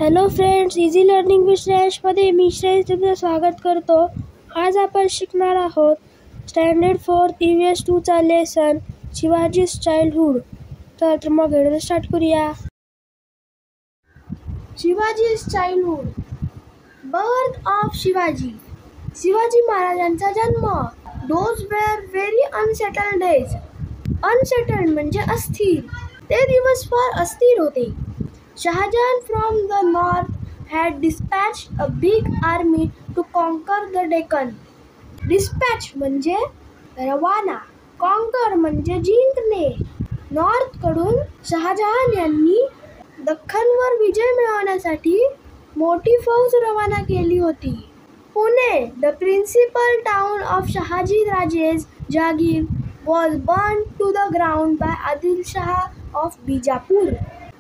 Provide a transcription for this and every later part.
Hello friends, easy learning with श्रेयसमध्ये मी श्रेयस तुमचं स्वागत करतो. आज आपण शिकणार आहोत स्टँडर्ड 4 EVS 2चा लेसन शिवाजीज चाइल्डहुड. तर मग व्हिडिओ स्टार्ट करूया. Shivaji's childhood. Birth of Shivaji. Shivaji महाराजांचा जन्म. Those were very unsettled days. Unsettled म्हणजे अस्थिर. ते दिवस फार अस्थिर होते. Shahjahan from the north had dispatched a big army to conquer the Deccan. Dispatch म्हणजे रवाना, conquer म्हणजे जिंकणे. नॉर्थ कडून शहाजहान यांनी दख्खनवर विजय मिळवण्यासाठी मोठी फौज रवाना केली होती. Pune, the principal town of Shahaji Raje's Jagir, was burned to the ground by Adil Shah of Bijapur.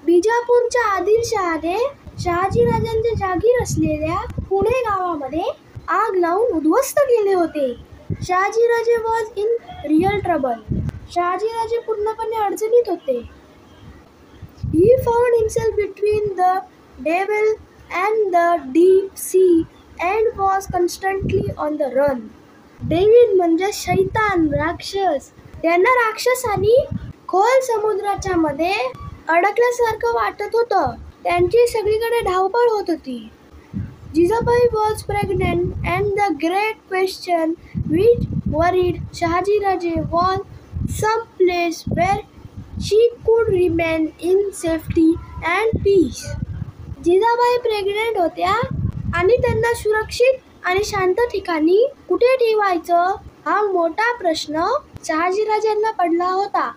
बिजापूरच्या आदिलशहाने Shahaji राजांचे जागीर असलेल्या पुणे गावामध्ये आग लावून उद्ध्वस्त केले होते. शहाजी राजे was in real trouble. Shahaji राजे पूर्णपणे अडचणीत होते. He found himself between the devil and the deep sea and was constantly on the run. Devil म्हणजे शैतान, राक्षस. त्यांना राक्षसांनी खोल समुद्राच्या मध्ये अडकल्यासारखं वाटत होतं. त्यांची सगळीकडे धावपळ होत होती. Jijabai was pregnant and the great question which worried Shahaji राजे वॉज सम प्लेस वेर शी कुड remain in safety and peace. Jijabai pregnant होत्या आणि त्यांना सुरक्षित आणि शांत ठिकाणी कुठे ठेवायचं हा मोठा प्रश्न शहाजीराजांना पडला होता.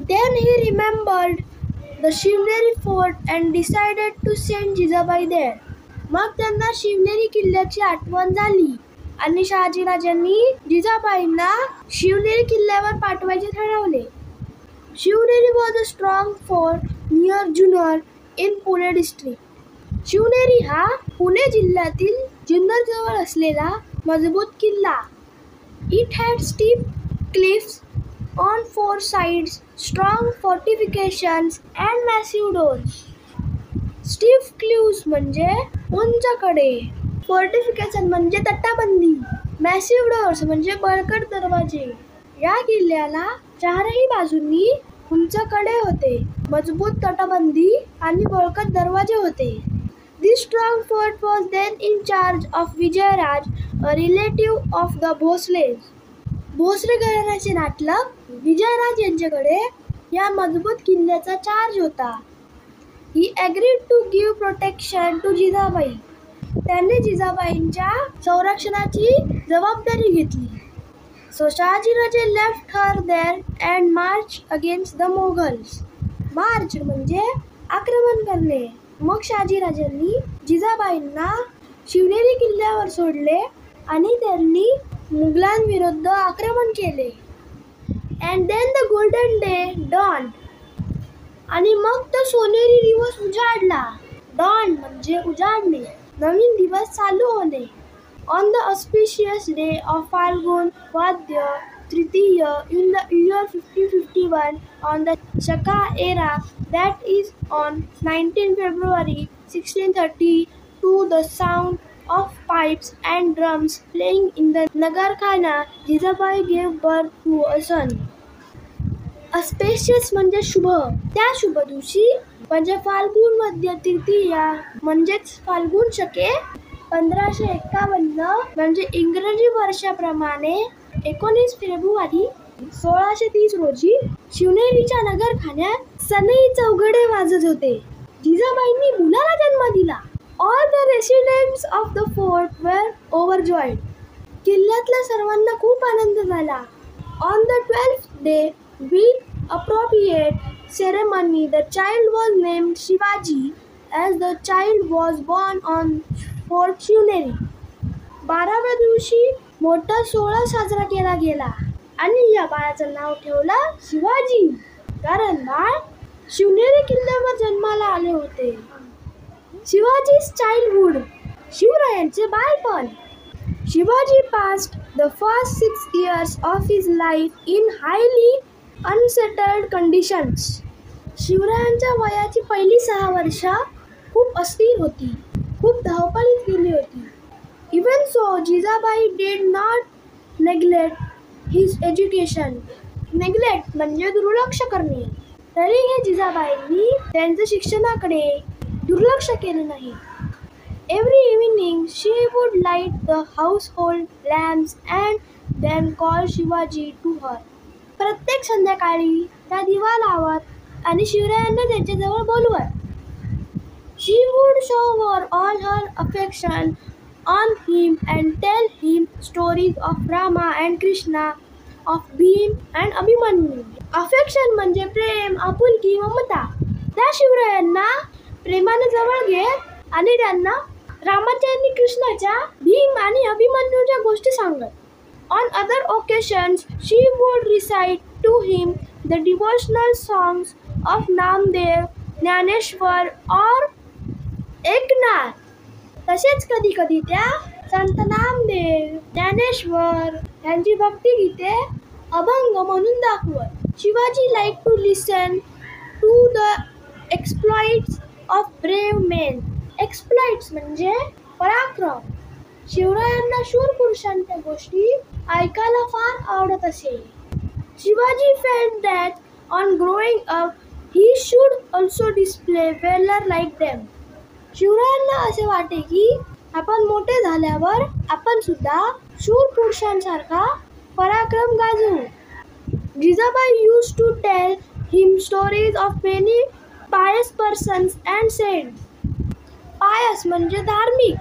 Then he remembered the Shivneri fort and decided to send Jijabai there. मग त्यांना शिवनेरी किल्ल्याची आठवण झाली आणि शहाजीराजांनी जिजाबाईंना शिवनेरी किल्ल्यावर पाठवायचे ठरवले. Shivneri was a strong fort near Junnar in Pune district. Shivneri हा पुणे जिल्ह्यातील जुन्नर जवळ असलेला मजबूत किल्ला. It had steep cliffs on 4 sides, strong fortifications and massive doors. Steep cliffs म्हणजे उंच कडे, fortification म्हणजे तटबंदी, massive doors म्हणजे बळकट दरवाजे. या किल्ल्याला चारही बाजूंनी उंच कडे होते, मजबूत तटबंदी आणि बळकट दरवाजे होते. This strong fort was then in charge of Vijayaraj, a relative of the Bhosles. Bhosale घराण्याचे नातलग विजयराज यांच्याकडे या मजबूत किल्ल्याचा चार्ज होता. ही agreed to give protection to Jijabai. त्यांनी जिजाबाईंच्या संरक्षणाची जबाबदारी घेतली. So Shahajiraje left her there and marched against the Mughals. March म्हणजे आक्रमण करणे. मग शहाजीराजांनी जिजाबाईंना शिवनेरी किल्ल्यावर सोडले आणि त्यांनी मुघलांविरुद्ध आक्रमण केले. And then the golden day dawned. आणि मग तो सोनेरी दिवस उजाडला. Dawn म्हणजे उजाडणे, नवीन दिवस चालू होणे. On the auspicious day of Falgun Vadya Tritiya in the year 1551 on the Shaka era, that is on 19 February 1630, to the sound of pipes and drums playing in the Nagarkhana, Jijabai gave birth to a son. Auspicious म्हणजे शुभ. त्या शुभ दिवशी म्हणजे फाल्गुन मध्य तृतीया म्हणजेच फाल्गुन शके 1551 म्हणजे इंग्रजी वर्षाप्रमाणे 19 फेब्रुवारी 1630 रोजी शिवनेरीच्या नगरखान्यात सनई चौघडे वाजत होते. जिजाबाईंनी मुलाला जन्म दिला. All the residents of the fort were overjoyed. किल्ल्यातल्या सर्वांना खूप आनंद झाला. On the 12th day, with appropriate ceremony, the child was named Shivaji, as the child was born on Fort Shivneri. 12व्या दिवशी मोठा सोहळा साजरा केला गेला आणि या बाळाचं नाव ठेवलं शिवाजी, कारण बाळ शिवनेरी किल्ल्यावर जन्माला आले होते. शिवाजीज चाइल्डहुड. शिवरायांचे बालपण. Shivaji passed the first 6 years of his life in highly unsettled conditions. शिवरायांच्या वयाची पहिली 6 वर्ष खूप अस्थिर होती, खूप धावपळीत गेली होती. Even so Jijabai did not neglect his education. Neglect म्हणजे दुर्लक्ष करणे. तरीही जिजाबाईंनी त्यांच्या शिक्षणाकडे दुर्लक्ष केले नाही. Every evening she would light the household lamps and then call Shivaji to her. प्रत्येक संध्याकाळी त्या दिवा लावत आणि शिवरायांना त्यांच्याजवळ बोलवत. She would shower all her affection on him and tell him stories of Rama and Krishna, of Bhim and Abhimanyu. Affection म्हणजे प्रेम, आपुलकी, ममता. त्या शिवरायांना प्रेमाने जवळ घेत आणि त्यांना रामाच्या आणि कृष्णाच्या, भीम आणि अभिमन्यूच्या गोष्टी सांगत. On other occasions, she would recite to him the devotional songs of Namdev, Jnaneshwar or Eknath. तसेच कधी कधी त्या संत नामदेव, ज्ञानेश्वर यांची भक्तिगीते अभंग म्हणून दाखवत. Shivaji like to listen to the exploits of brave men. Exploits म्हणजे पराक्रम. शिवरायांना शूर पुरुषांच्या गोष्टी ऐकायला फार आवडत असे. Shivaji felt that on growing up he should also display valor like them. शिवरायांना असे वाटे की आपण मोठे झाल्यावर आपण सुद्धा शूर पुरुषांसारखा पराक्रम गाजवू. Jijabai used to tell him stories of many pious persons and saints. पायस म्हणजे धार्मिक.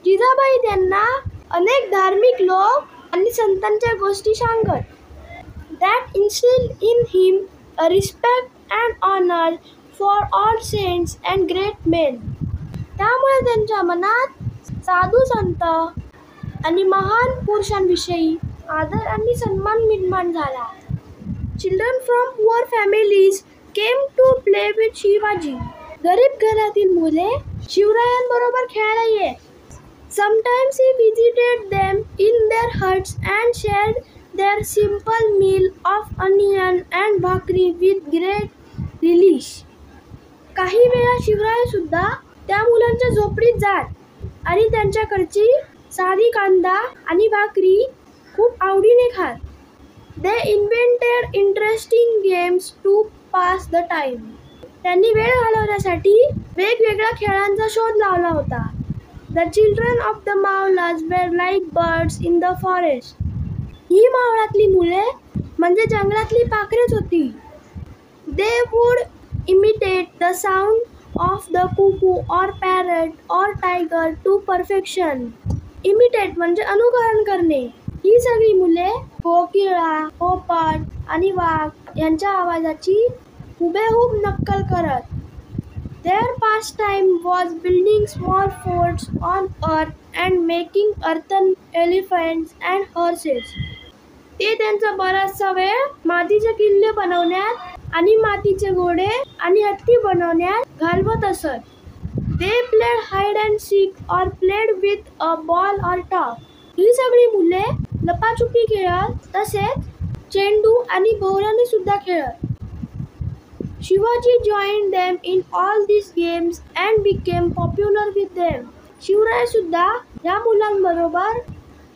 जिजाबाई त्यांना अनेक धार्मिक लोक आणि संतांच्या गोष्टी सांगत. That instilled in him a respect and honor for all saints and great men. त्यामुळे त्यांच्या मनात साधू संत आणि महान पुरुषांविषयी आदर आणि सन्मान निर्माण झाला. Children from poor families came to play with Shivaji. गरीब घरातील मुले शिवरायांबरोबर खेळायला येत. Sometimes he visited them in their huts and shared their simple meal of onion and bhakri with great relish. काही वेळा शिवराय सुद्धा त्या मुलांच्या झोपडीत जात आणि त्यांच्याकडची साधी कांदा आणि भाकरी खूप आवडीने खात. They invented interesting games to pass the time. त्यांनी वेळ घालवण्यासाठी वेगवेगळ्या खेळांचा शोध लावला होता. The children of the Maulas were like birds in the forest. ही मावळातली मुले म्हणजे जंगलातली पाखरेच होती. They would imitate the sound of the cuckoo or parrot or tiger to perfection. Imitate म्हणजे अनुकरण करणे. ही सगळी मुले कोकिळा, पोपट आणि वाघ यांच्या आवाजाची हुबेहूब नक्कल करत. Their pastime was building small forts on earth and making earthen elephants and horses. ते त्यांचा बराचसा वेळ मातीचे किल्ले बनवण्यात आणि मातीचे घोडे आणि हत्ती बनवण्यात घालवत असत. They played hide and seek or played with a ball or top. ही सगळी मुले लपाछुपी खेळत तसेच चेंडू आणि भोवऱ्याने सुद्धा खेळत. Shivaji joined them in all these games and became popular with them. Shivray सुद्धा या मुलांबरोबर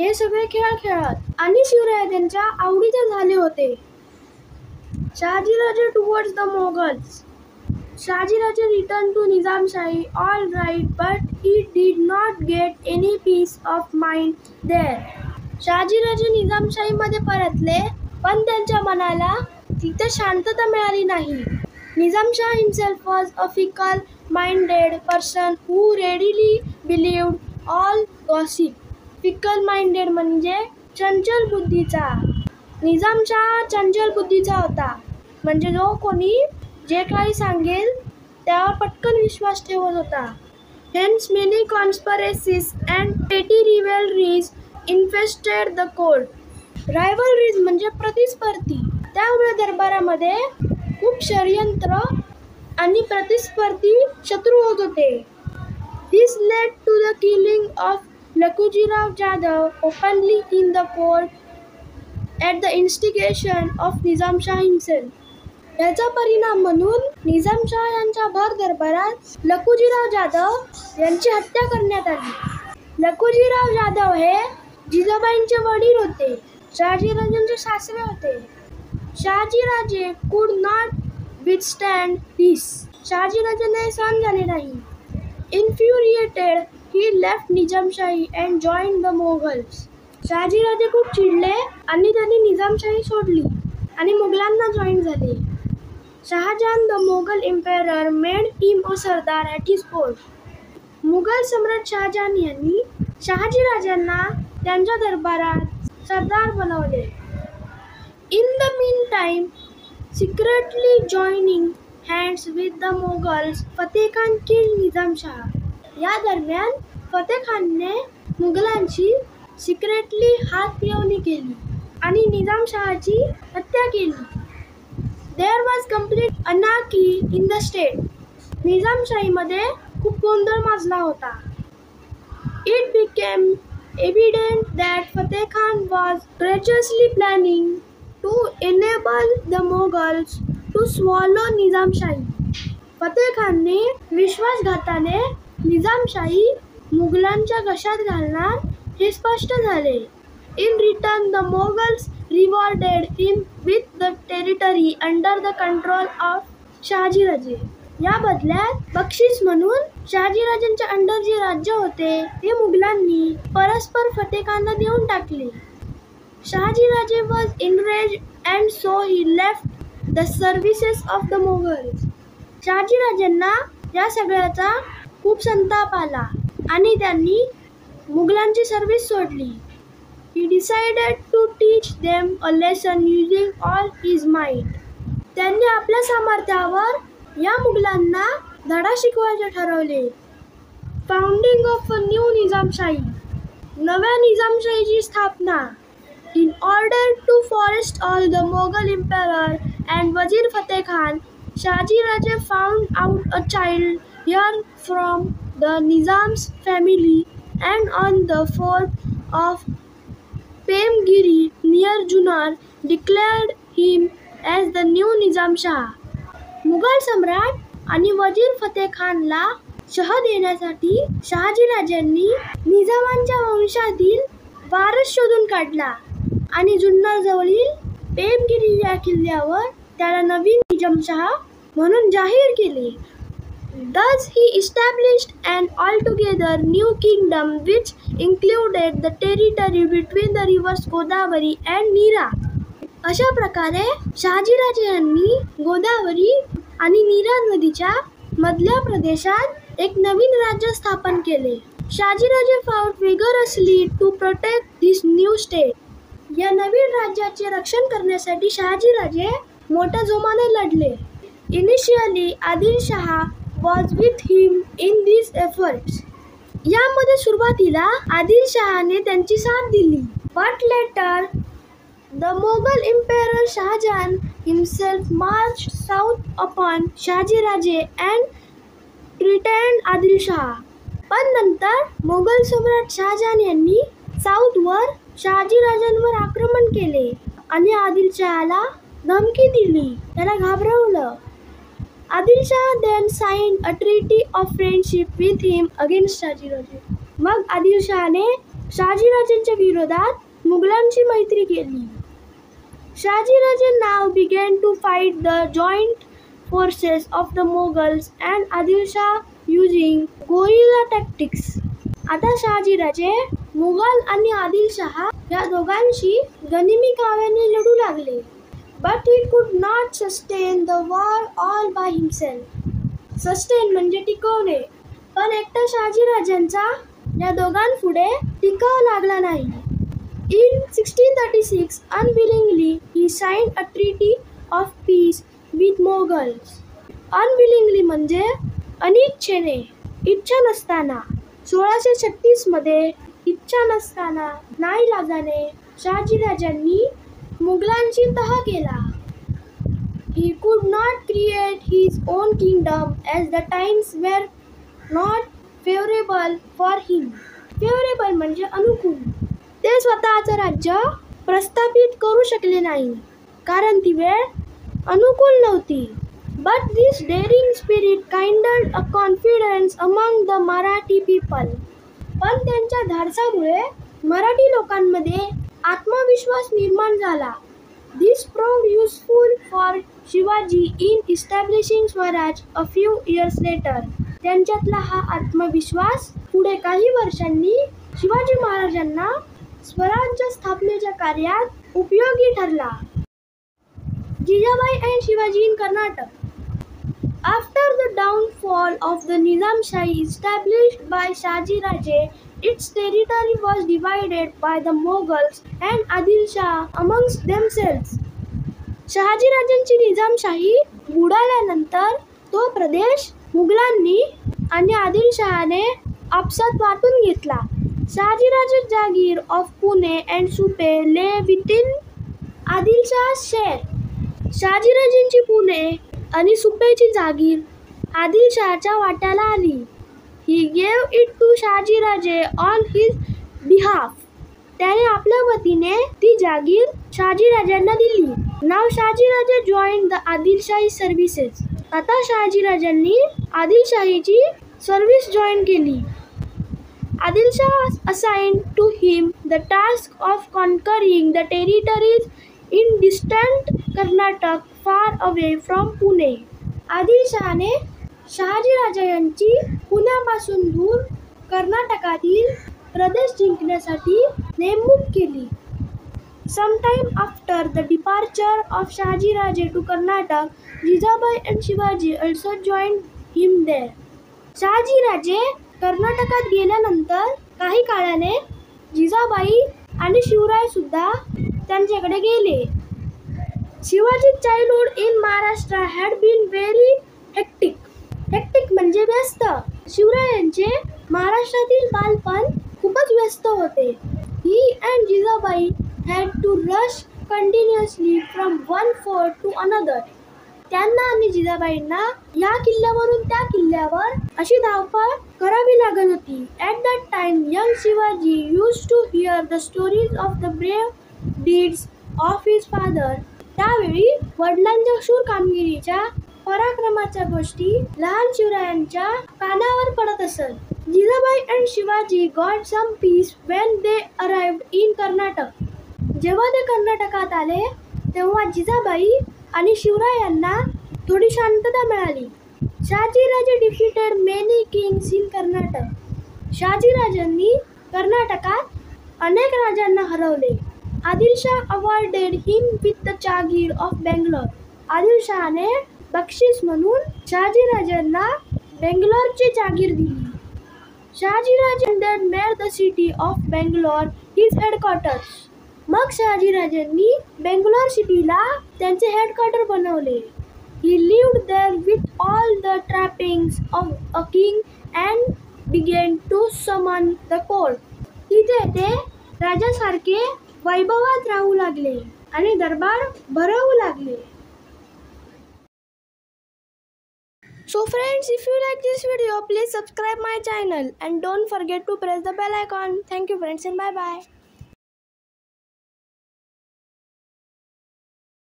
हे सगळे खेळ खेळत आणि शिवराय त्यांच्या आवडीचे झाले होते. Shahajiraje towards the Mughals. Shahajiraje returned to Nizamshahi all right, but he did not get any peace of mind there. Shahajiraje निजामशाहीमध्ये परतले, पण त्यांच्या मनाला तिथे शांतता मिळाली नाही. Nizam Shah himself was a fickle-minded person who readily believed all gossip. Fickle-minded म्हणजे चंचल बुद्धीचा. निजाम शाह चंचल बुद्धीचा होता, म्हणजे जो कोणी जे काही सांगेल त्यावर पटकन विश्वास ठेवत होता. Hence many conspiracies and petty rivalries infested the court. Rivalries म्हणजे प्रतिस्पर्धी. त्यामुळे दरबारामध्ये खूप षडयंत्र आणि प्रतिस्पर्धी शत्रू होत होते. This led to the killing of Lakhujirao Jadhav openly in the court at the instigation of Nizam Shah himself. याचा परिणाम म्हणून निजामशाह यांच्या भर दरबारात लखुजीराव जाधव यांची हत्या करण्यात आली. लखुजीराव जाधव हे जिजाबाईंचे वडील होते. शहाजीराजांचे सासरे होते. Shahajiraje could not withstand this. शहाजीराजांना हे सहन झाले नाही. Infuriated, he left Nizamshahi and joined the Mughals. Shahajiraje खूप चिडले आणि त्यांनी निजामशाही सोडली आणि मुघलांना जॉईन झाले. Shahjahan the Mughal emperor made him a sardar at his post. मुघल सम्राट शहाजहान यांनी शहाजीराजांना त्यांच्या दरबारात सरदार बनवले. In the meantime, secretly joining hands with the Mughals, Fateh Khan killed Nizam Shah. या दरम्यान फतेह खानने मुघलांची सिक्रेटली हातमिळवणी केली आणि निजाम शहाची हत्या केली. There was complete anarchy in the state. निजामशाहीमध्ये खूप गोंधळ माजला होता. It became evident that Fateh Khan was treacherously planning to enable the Mughals to swallow Nizamshahi. Fateh खानने विश्वासघाताने निजामशाही मुघलांच्या घशात घालणार हे स्पष्ट झाले. In return, the Mughals rewarded him with the territory under the control of Shahajiraje. या बदल्यात बक्षीस म्हणून शहाजीराजांच्या अंडर जे राज्य होते ते मुघलांनी परस्पर फतेह खानला देऊन टाकले. Shahajiraje was enraged and so he left the services of the Mughals. शहाजीराजांना या सगळ्याचा खूप संताप आला आणि त्यांनी मुघलांची सर्व्हिस सोडली. He decided to teach them a lesson using all his might. त्यांनी आपल्या सामर्थ्यावर या मुघलांना धडा शिकवायचे ठरवले. Founding of a new Nizamshahi. नव्या निजामशाहीची स्थापना. In order to forestall all the Mughal emperor and Wazir Fateh Khan, Shahajiraje found out a child heir from the Nizam's family and on the fort of Premgiri near Junar declared him as the new Nizam Shah. Mughal सम्राट आणि वजीर फतेह खानला शह देण्यासाठी शहाजीराजांनी निजामांच्या वंशातील वारस शोधून काढला आणि जुन्नर जवळील प्रेमगिरी या किल्ल्यावर त्याला नवीन निजामशाह म्हणून जाहीर केले. Thus he established an altogether new kingdom which included the territory between the rivers Godavari and Neera. अशा प्रकारे शहाजीराजे यांनी गोदावरी आणि नीरा नदीच्या मधल्या प्रदेशात एक नवीन राज्य स्थापन केले. Shahajiraje fought vigorously to protect this new state. या नवीन राज्याचे रक्षण करण्यासाठी शहाजीराजे मोठ्या जोमाने लढले. Initially, Adil Shah was with him in these efforts. यामध्ये सुरुवातीला आदिल शहाने त्यांची साथ दिली. But later, the Mughal Emperor Shahjahan himself marched south upon Shahajiraje and threatened Adil Shah. पण नंतर मोगल सम्राट शहाजहान यांनी साऊथवर शहाजीराजांवर आक्रमण केले आणि आदिल शहाला धमकी दिली, त्याला घाबरवलं. Adil Shah then signed a treaty of friendship with him against Shahajiraje. मग आदिल शहाने शहाजीराजांच्या विरोधात मुघलांची मैत्री केली. Shahajiraje now began to fight the joint forces of the Mughals and Adil Shah using guerrilla tactics. आता शहाजीराजे मुघल आणि आदिल शाह या दोघांशी गनिमी काव्याने लढू लागले. But he could not sustain the war all by himself. Sustain म्हणजे टिकवणे, पण एकटा शहाजीराजांचा या दोघांपुढे टिकाव लागला नाही. In 1636, unwillingly, he signed a treaty of peace with Mughals. Unwillingly म्हणजे अनिच्छेने, इच्छा नसताना. 1636 मध्ये इच्छा नसताना, नाईलाजाने शहाजीराजांनी मुघलांची तह केला. He could not create his own kingdom as the times were not favorable for him. Favorable म्हणजे अनुकूल. ते स्वतःचं राज्य प्रस्थापित करू शकले नाही कारण ती वेळ अनुकूल नव्हती. But this daring spirit kindled a confidence among the Marathi people. पण त्यांच्या धाडसामुळे मराठी लोकांमध्ये आत्मविश्वास निर्माण झाला. This proved useful for Shivaji in establishing Swaraj a few years later. त्यांच्यातला हा आत्मविश्वास पुढे काही वर्षांनी शिवाजी महाराजांना स्वराज्य स्थापनेच्या कार्यात उपयोगी ठरला. Jijabai and Shivaji in Karnataka. After the downfall of the Nizamshahi established by Shaji Raje, its territory was divided by the Mughals and Adil Shah amongst themselves. Shahaji राजांची निजामशाही बुडाल्यानंतर तो प्रदेश मुघलांनी आणि आदिलशहाने आपसात वाटून घेतला. Shahajiraje jagir of Pune and Supe lay within Adilshah share. शहाजीराजांची पुणे आणि सुपेची जागीर आदिलशहाच्या वाट्याला आली. He gave it to Shahajiraje on his behalf. त्याने आपल्या वतीने ती जागीर शहाजीराजांना दिली. Now Shahajiraje join the Adilshahi services. आता शहाजीराजांनी आदिलशाहीची सर्व्हिस जॉईन केली. Adil Shah assigned to him the task of conquering the territories in distant Karnataka far away from Pune. आदिलशहाने Shahajiraje यांची पुण्यापासून दूर कर्नाटकातील प्रदेश जिंकण्यासाठी नेमणूक केली. Sometime after the departure of Shahajiraje to Karnataka, Jijabai and Shivaji also joined him there. Shahajiraje कर्नाटकात गेल्यानंतर काही काळाने जिजाबाई आणि शिवराय सुद्धा त्यांच्याकडे गेले. Shivaji childhood in Maharashtra had been very hectic. Hectic म्हणजे व्यस्त. शिवरायांचे महाराष्ट्रातील बालपण खूपच व्यस्त होते. He and Jijabai had to rush continuously from one fort to another. त्यांना आणि जिजाबाईंना या किल्ल्यावरून त्या किल्ल्यावर अशी धावपळ करावी लागत होती. At that time young Shivaji used to hear the stories of the brave deeds of his father. त्यावेळी वडिलांच्या शूर कामगिरीच्या पराक्रमाच्या गोष्टी लहान शिवरायांच्या कानावर पडत असत. Jijabai and Shivaji got some peace when they arrived in Karnataka. जेव्हा ते कर्नाटकात आले तेव्हा जिजाबाई आणि शिवरायांना थोडी शांतता मिळाली. Shahajiraje defeated many kings in Karnataka. शहाजीराजांनी कर्नाटकात अनेक राजांना हरवले. Adilshah awarded him with the jagir of Bangalore. आदिलशहाने बक्षीस म्हणून शहाजीराजांना बेंगलोरची जागीर दिली. Shahajiraje made the city of Bangalore his headquarters. मग शहाजीराजांनी बेंगलोर सिटीला त्यांचे हेडक्वार्टर बनवले. He lived there with all the trappings of a king and began to summon the court. तिथे ते राजासारखे वैभवात राहू लागले आणि दरबार भरवू लागले. So friends, if you like this video, please subscribe my channel and don't forget to press the bell icon. Thank you friends and bye bye.